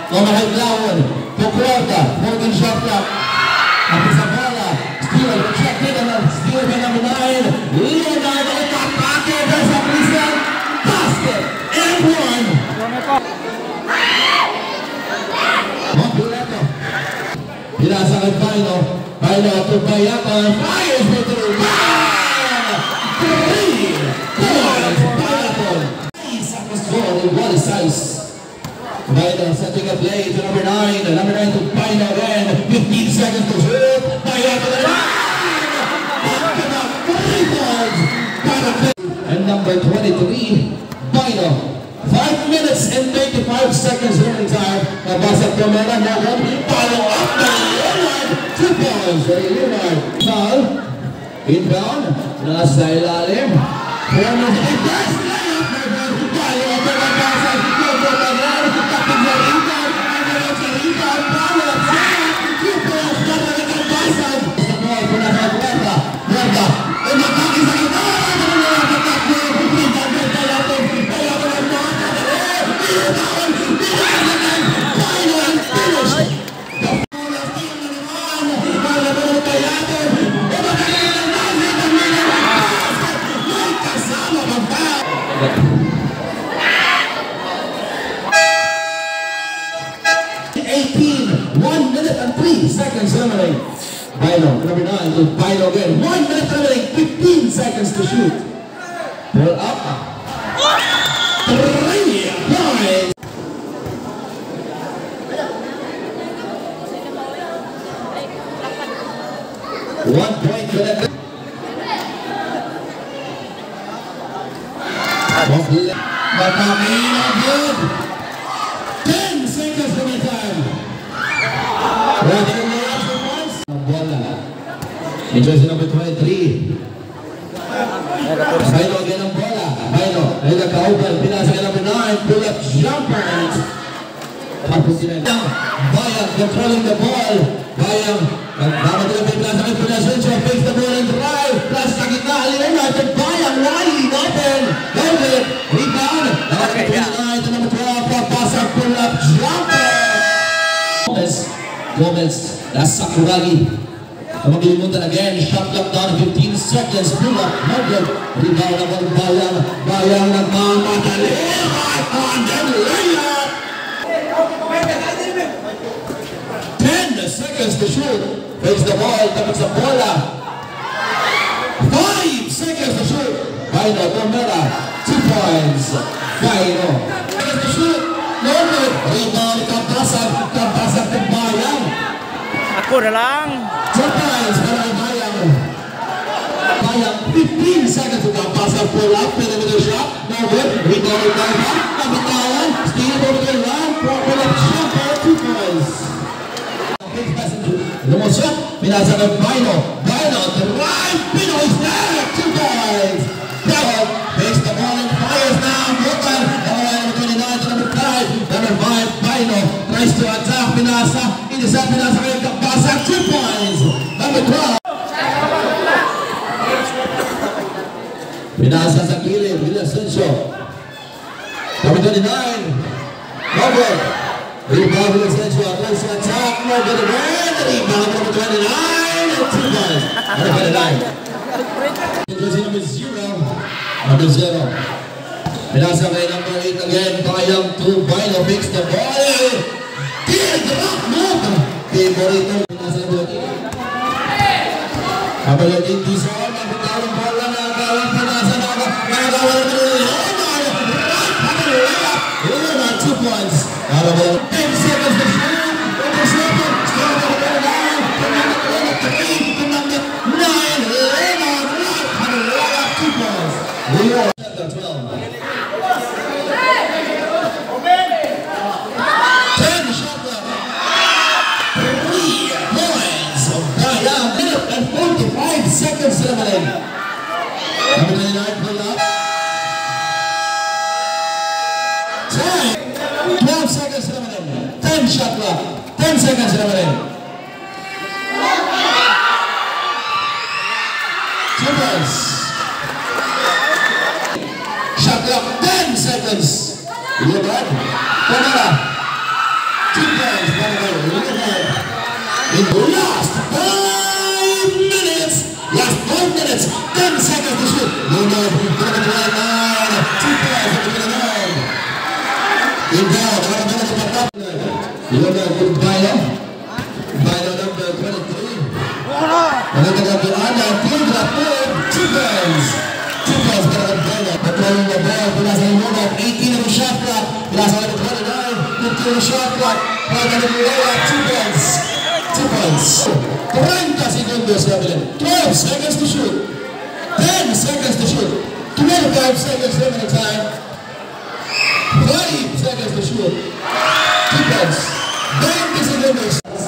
Mamahaglawan. Kukurata. Morgan shot clock. At sa bola. Steal. Check in. Steal by number 9. Leonardo Tapake. There's a Christian. Basket. And one. Mampilato. Pinasa kay Paino. Paino to Bayakan. Fires for the rebound. 3 points. Bayakan. Seconds goal in one size. Paino setting a play to number 9. Number 9 to Paino again. 15 seconds to shoot. Bayakan. And number 23, Paino. 5 minutes and 35 seconds running time. Nabasa Pamela Nagan. Paino up by Leonard. 2 points for Leonard. Foul. Inbound. Nasa ilalim. 4 minutes. And that's layup. Paino up by Nabasa. Paino again. Tapos na rebound. And then it's a rebound. Paino up. 2 points. Nabasa. Sa ball for nasa Huerta. Huerta. And nakakis sa kita. Seconds remaining. Paino, number 9 to Paino again. 1 minute remaining, 15 seconds to shoot. Pull up. 3 points. One point for that. Matamina good. 10 seconds for the time. Enjoy number 23. Paino again ang bola. Paino, ay nagka-open. Pinasa ka number 9. Pull up jumper. Tapos sila. Bayang controlling the ball. Bayang. Dapat nila pinasa kay Pinasencio. Fakes the ball and drive. Plus sa gitna. Leonard. Bayang wide open. Velvet. Rebound. Number 29 to number 12. Papasa. Pull up jumper. Gomez. That's Sakuragi. Magilimutan again, shot clock down 15 seconds, pull up, Morgan, rebound naman Bayang, Bayang nagmamadali, and then layup! 10 seconds to shoot, face the ball, tapos sa bola, 5 seconds to shoot, Paino, Tomera, 2 points, Paino, seconds to shoot, Morgan, rebound, kapasag to Bayang. Ako na lang. Surprise para Bayang. Bayang 15 seconds to pass up, pull up, perimeter shot, no good, rebound by Bayang, kabitawan, steal over the run, pull up shot, 2 points. Lumusot, pinasa ng Paino, Paino, drive, Pino is there, 2 points. Bravo, face the ball and fires now, Bukan, number 29 to number 5, number 5, Paino, tries to attack, pinasa, pinasa kayo kapasa, 2 points. Number 12. Pinasa sa kilid, Villasencio. Number 29. Robert. Rebound Villasencio. Close attack. Robert again. Rebound number 29. And 2 points. Number 29. Jersey number 0. Number 0. Pinasa kay number 8 again. Bayang to Paino. Fix the ball. Teardrop move. Favorito. Pinasa number 8. Number 8. Dizon. Napitawang bola na agawang pinasa na agawang Leonard 2 points. 10 seconds to shoot. Number 7. Still number 9. Number 3 to number 9. Leonard 2 points. Leonard 12. 10 shot clock. 3 points. Bayang and 45 seconds remaining. Number 29 pull up. 12 seconds remaining. 10 shot clock. 10 seconds remaining. Trippers. Shot clock. 10 seconds. Leonard. Tomera. 2 In the last 5 minutes. Last 5 minutes. 10 seconds to shoot. Leonard with 29. 2 points for 29. In down. Nakakabala sa patap. Leonard with Bayo. Bayo number 23. Nakakabala po Ana. Field drop for 2 points. 2 points para ang Bayo. Patrolling the ball. Mula sa Leonard. 18 ang shot clock. Mula sa 29. 15 ang shot clock. Para ng Leonard. 2 points. 2 points. 30 segundos Evelyn. 12 seconds to shoot. 10 seconds to shoot. 25 seconds remaining time. 5 seconds to shoot. 2 points. 20 segundos.